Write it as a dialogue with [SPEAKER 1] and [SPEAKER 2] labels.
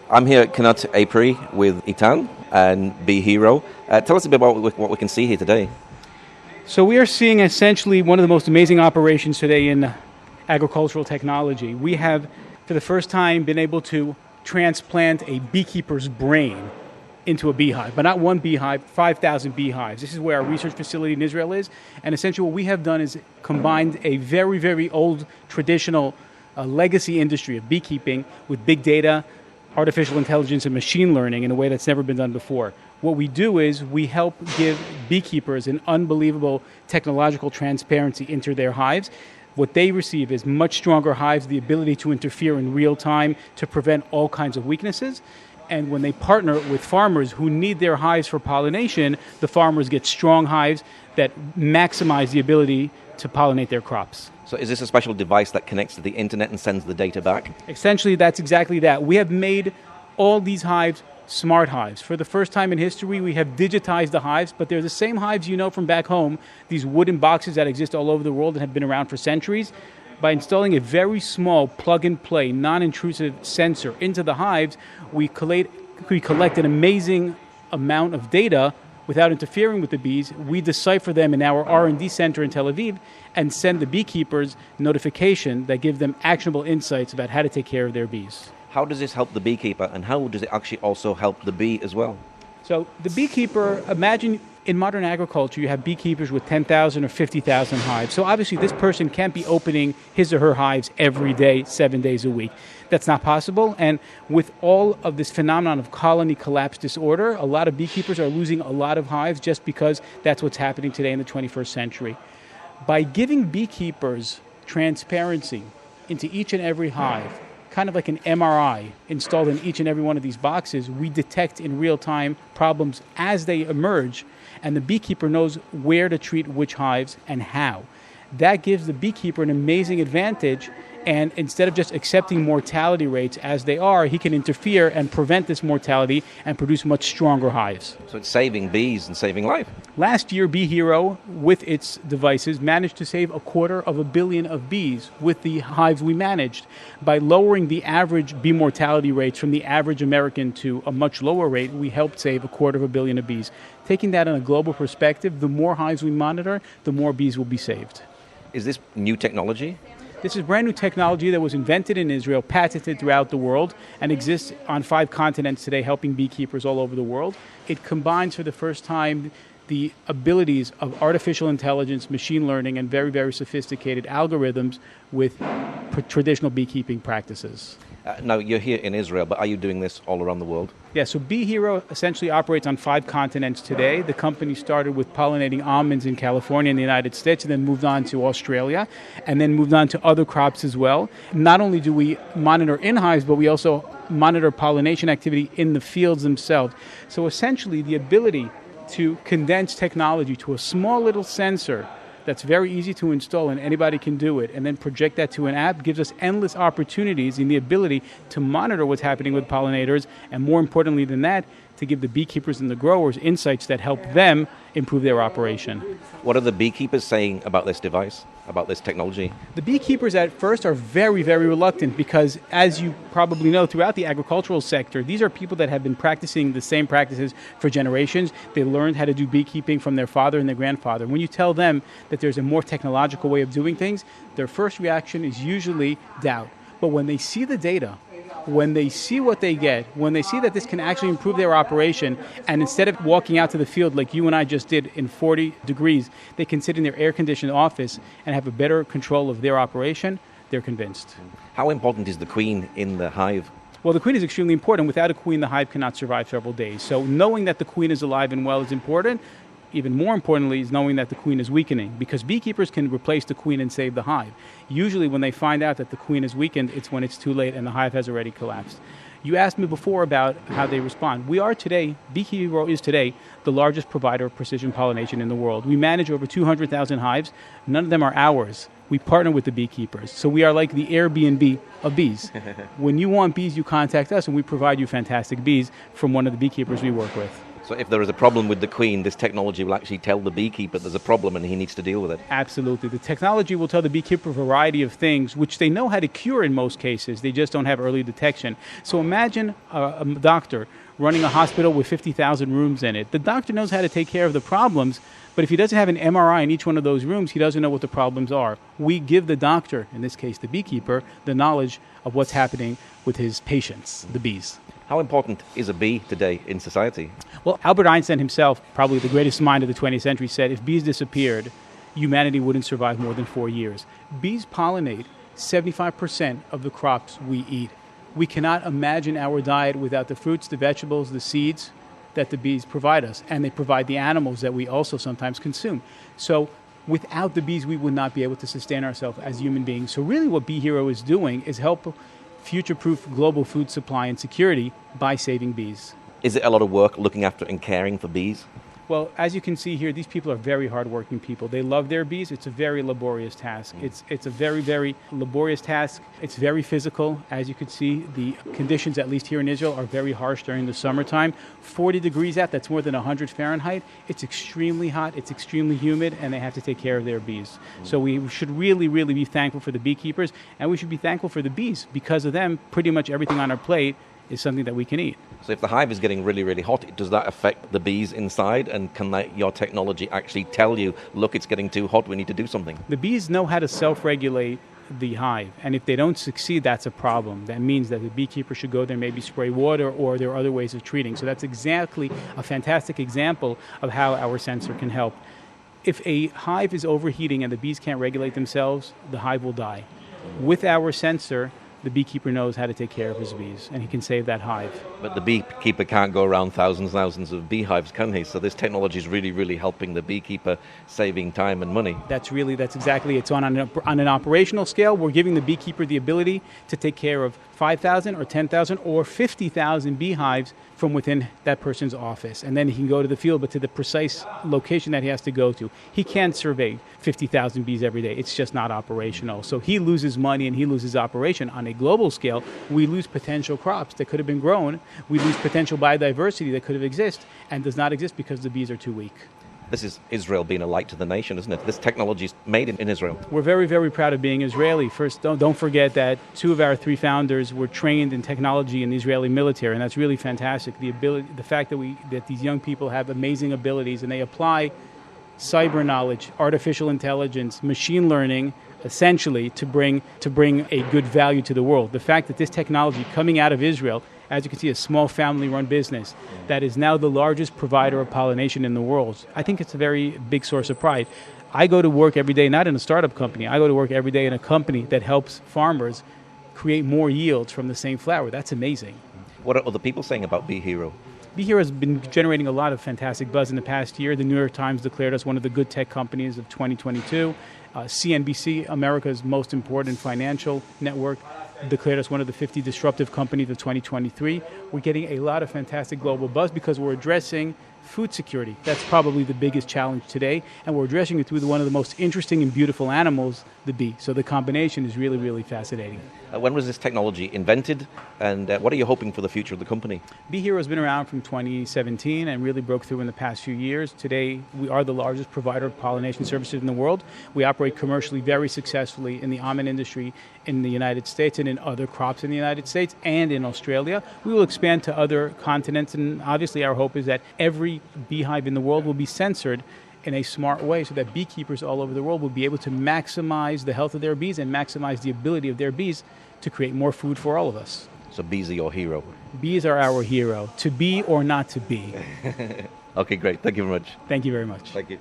[SPEAKER 1] I'm here at Knut Apiary with Eytan and Bee Hero. Tell us a bit about what we can see here today.
[SPEAKER 2] So we are seeing essentially one of the most amazing operations today in agricultural technology. We have, for the first time, been able to transplant a beekeeper's brain into a beehive, but not one beehive, 5,000 beehives. This is where our research facility in Israel is, and essentially what we have done is combined a very, very old traditional legacy industry of beekeeping with big data, artificial intelligence, and machine learning in a way that's never been done before. What we do is we help give beekeepers an unbelievable technological transparency into their hives. What they receive is much stronger hives, the ability to interfere in real time to prevent all kinds of weaknesses. And when they partner with farmers who need their hives for pollination, the farmers get strong hives that maximize the ability to pollinate their crops.
[SPEAKER 1] So is this a special device that connects to the internet and sends the data back?
[SPEAKER 2] Essentially, that's exactly that. We have made all these hives smart hives. For the first time in history, we have digitized the hives, but they're the same hives you know from back home, these wooden boxes that exist all over the world and have been around for centuries. By installing a very small plug-and-play, non-intrusive sensor into the hives, we collect an amazing amount of data without interfering with the bees. We decipher them in our R&D center in Tel Aviv and send the beekeepers notification that give them actionable insights about how to take care of their bees.
[SPEAKER 1] How does this help the beekeeper, and how does it actually also help the bee as well?
[SPEAKER 2] So the beekeeper, imagine in modern agriculture, you have beekeepers with 10,000 or 50,000 hives. So obviously this person can't be opening his or her hives every day, 7 days a week. That's not possible. And with all of this phenomenon of colony collapse disorder, a lot of beekeepers are losing a lot of hives just because that's what's happening today in the 21st century. By giving beekeepers transparency into each and every hive, kind of like an MRI installed in each and every one of these boxes, we detect in real time problems as they emerge, and the beekeeper knows where to treat which hives and how. That gives the beekeeper an amazing advantage, and instead of just accepting mortality rates as they are, he can interfere and prevent this mortality and produce much stronger hives.
[SPEAKER 1] So it's saving bees and saving life.
[SPEAKER 2] Last year, Bee Hero, with its devices, managed to save 250 million of bees with the hives we managed. By lowering the average bee mortality rates from the average American to a much lower rate, we helped save 250 million of bees. Taking that on a global perspective, the more hives we monitor, the more bees will be saved.
[SPEAKER 1] Is this new technology?
[SPEAKER 2] This is brand new technology that was invented in Israel, patented throughout the world, and exists on 5 continents today, helping beekeepers all over the world. It combines for the first time the abilities of artificial intelligence, machine learning, and very, very sophisticated algorithms with traditional beekeeping practices.
[SPEAKER 1] Now, you're here in Israel, but are you doing this all around the world?
[SPEAKER 2] Yeah, so Bee Hero essentially operates on 5 continents today. The company started with pollinating almonds in California in the United States, and then moved on to Australia, and then moved on to other crops as well. Not only do we monitor in hives, but we also monitor pollination activity in the fields themselves. So essentially, the ability to condense technology to a small little sensor that's very easy to install and anybody can do it, and then project that to an app gives us endless opportunities in the ability to monitor what's happening with pollinators, and more importantly than that, to give the beekeepers and the growers insights that help them improve their operation.
[SPEAKER 1] What are the beekeepers saying about this device, about this technology?
[SPEAKER 2] The beekeepers at first are very, very reluctant because, as you probably know, throughout the agricultural sector, these are people that have been practicing the same practices for generations. They learned how to do beekeeping from their father and their grandfather. When you tell them that there's a more technological way of doing things, their first reaction is usually doubt. But when they see the data, when they see what they get, when they see that this can actually improve their operation, and instead of walking out to the field like you and I just did in 40 degrees, they can sit in their air-conditioned office and have a better control of their operation, they're convinced.
[SPEAKER 1] How important is the queen in the hive?
[SPEAKER 2] Well, the queen is extremely important. Without a queen, the hive cannot survive several days. So knowing that the queen is alive and well is important. Even more importantly is knowing that the queen is weakening, because beekeepers can replace the queen and save the hive. Usually when they find out that the queen is weakened, it's when it's too late and the hive has already collapsed. You asked me before about how they respond. We are today, Bee Hero is today, the largest provider of precision pollination in the world. We manage over 200,000 hives. None of them are ours. We partner with the beekeepers. So we are like the Airbnb of bees. When you want bees, you contact us and we provide you fantastic bees from one of the beekeepers we work with.
[SPEAKER 1] So if there is a problem with the queen, this technology will actually tell the beekeeper there's a problem and he needs to deal with it.
[SPEAKER 2] Absolutely. The technology will tell the beekeeper a variety of things, which they know how to cure in most cases. They just don't have early detection. So imagine a doctor running a hospital with 50,000 rooms in it. The doctor knows how to take care of the problems, but if he doesn't have an MRI in each one of those rooms, he doesn't know what the problems are. We give the doctor, in this case the beekeeper, the knowledge of what's happening with his patients, the bees.
[SPEAKER 1] How important is a bee today in society?
[SPEAKER 2] Well, Albert Einstein himself, probably the greatest mind of the 20th century, said if bees disappeared, humanity wouldn't survive more than 4 years. Bees pollinate 75% of the crops we eat. We cannot imagine our diet without the fruits, the vegetables, the seeds that the bees provide us, and they provide the animals that we also sometimes consume. So without the bees, we would not be able to sustain ourselves as human beings. So really what Bee Hero is doing is help future-proof global food supply and security by saving bees.
[SPEAKER 1] Is it a lot of work looking after and caring for bees?
[SPEAKER 2] Well, as you can see here, these people are very hardworking people. They love their bees. It's a very laborious task. It's a very, very laborious task. It's very physical. As you can see, the conditions, at least here in Israel, are very harsh during the summertime. 40 degrees out, that's more than 100 Fahrenheit. It's extremely hot, it's extremely humid, and they have to take care of their bees. So we should really, really be thankful for the beekeepers, and we should be thankful for the bees. Because of them, pretty much everything on our plate is something that we can eat.
[SPEAKER 1] So if the hive is getting really, really hot, does that affect the bees inside? And can your technology actually tell you, look, it's getting too hot, we need to do something?
[SPEAKER 2] The bees know how to self-regulate the hive, and if they don't succeed, that's a problem. That means that the beekeeper should go there, maybe spray water, or there are other ways of treating. So that's exactly a fantastic example of how our sensor can help. If a hive is overheating and the bees can't regulate themselves, the hive will die. With our sensor, the beekeeper knows how to take care of his bees, and he can save that hive.
[SPEAKER 1] But the beekeeper can't go around thousands of beehives, can he? So this technology is really, really helping the beekeeper, saving time and money.
[SPEAKER 2] That's exactly, it's on an operational scale. We're giving the beekeeper the ability to take care of 5,000 or 10,000 or 50,000 beehives from within that person's office. And then he can go to the field, but to the precise location that he has to go to. He can't survey 50,000 bees every day. It's just not operational. So he loses money and he loses operation. On a global scale, we lose potential crops that could have been grown. We lose potential biodiversity that could have existed and does not exist because the bees are too weak.
[SPEAKER 1] This is Israel being a light to the nation, isn't it? This technology is made in Israel.
[SPEAKER 2] We're very, very proud of being Israeli. First, don't forget that 2 of our 3 founders were trained in technology in the Israeli military, and that's really fantastic. The fact that these young people have amazing abilities and they apply cyber knowledge, artificial intelligence, machine learning, essentially to bring a good value to the world. The fact that this technology coming out of Israel, as you can see, a small family-run business that is now the largest provider of pollination in the world. I think it's a very big source of pride. I go to work every day, not in a startup company. I go to work every day in a company that helps farmers create more yields from the same flower. That's amazing.
[SPEAKER 1] What are other people saying about Bee Hero?
[SPEAKER 2] Bee Hero has been generating a lot of fantastic buzz in the past year. The New York Times declared us one of the good tech companies of 2022. CNBC, America's most important financial network, declared us one of the 50 disruptive companies of 2023. We're getting a lot of fantastic global buzz because we're addressing food security. That's probably the biggest challenge today, and we're addressing it through one of the most interesting and beautiful animals, the bee. So the combination is really, really fascinating.
[SPEAKER 1] When was this technology invented, and what are you hoping for the future of the company?
[SPEAKER 2] Bee Hero has been around from 2017 and really broke through in the past few years. Today, we are the largest provider of pollination services in the world. We operate commercially very successfully in the almond industry in the United States and in other crops in the United States and in Australia. We will expand to other continents, and obviously our hope is that every beehive in the world will be censored in a smart way so that beekeepers all over the world will be able to maximize the health of their bees and maximize the ability of their bees to create more food for all of us.
[SPEAKER 1] So bees are your hero?
[SPEAKER 2] Bees are our hero, to be or not to be.
[SPEAKER 1] Okay, great. Thank you very much.
[SPEAKER 2] Thank you very much.
[SPEAKER 1] Thank you.